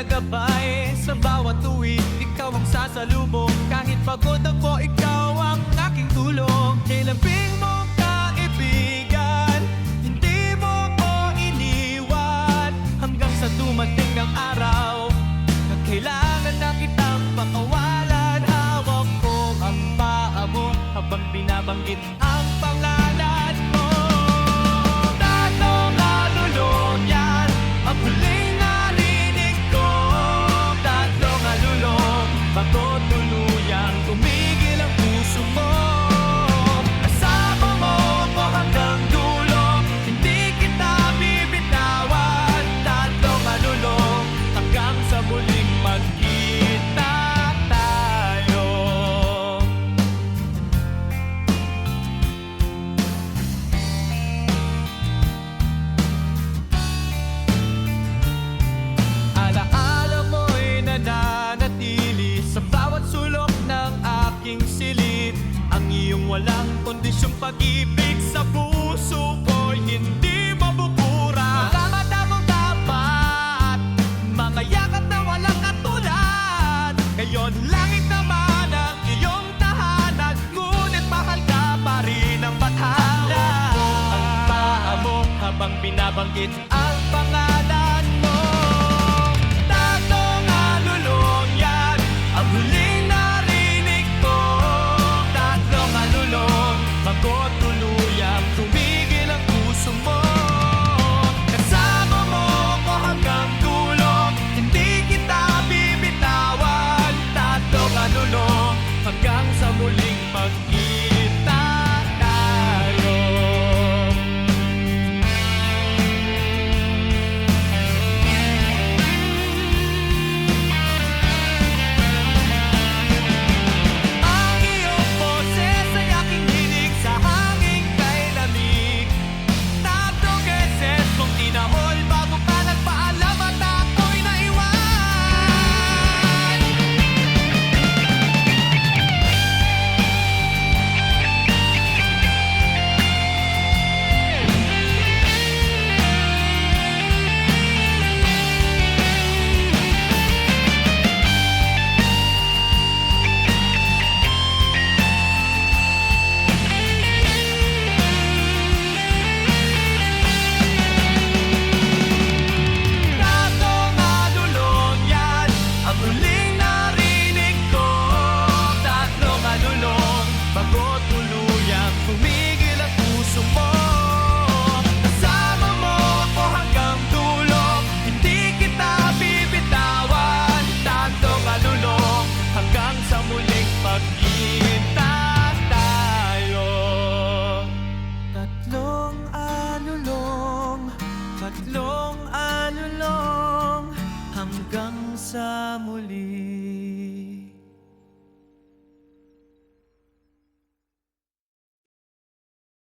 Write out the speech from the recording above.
gabay sa bawat tuwid. Ikaw ang sasalubong, kahit pagod ako, ikaw ang aking tulong. Kailanping mo kaibigan, hindi mo ko iniwan, hanggang sa dumating ang araw na kailangan na kitang pakawalan. Hawak ko ang paa mo habang binabanggit ang pangalan mo. Tatlong alulong yan ang huling narinig ko. Tatlong alulong bago tuluyang tumigil ang puso mo. Kasama mo ko hanggang dulo, hindi kita bibitawan. Tatlong alulong hanggang sa muling magkita tayo. Alaala mo'y nananatili sa bawat sulok ng aking silid. Ang iyong walang kondisyong pag-ibig sa puso ko'y hindi mabubura. Mga mata mong tapat, mga yakap na walang katulad. Ngayon langit naman ang iyong tahanan, ngunit mahal ka pa rin ang bathala. Ang paa mo habang binabanggit ang pangalan mo. Tatlong alulong yan ang huling narinig ko. Tatlong alulong bago tuluyang tumigil ang puso mo. Kasama mo ko hanggang dulo, hindi kita bibitawan. Tatlong alulong hanggang sa muling magkita tayo. Ang iyong boses ay aking dinig sa hangin kay lamig. Tatlong beses kong tinahol bago ka nagpaalam at ako'y naiwan. Tatlong alulong yan ang huling narinig ko. Tatlong alulong bago tuluyang tumigil ang puso mo. Kasama mo ko hanggang dulo, hindi kita bibitawan. Tatlong alulong hanggang sa muling pagkita tayo. Tatlong alulong hanggang sa muli.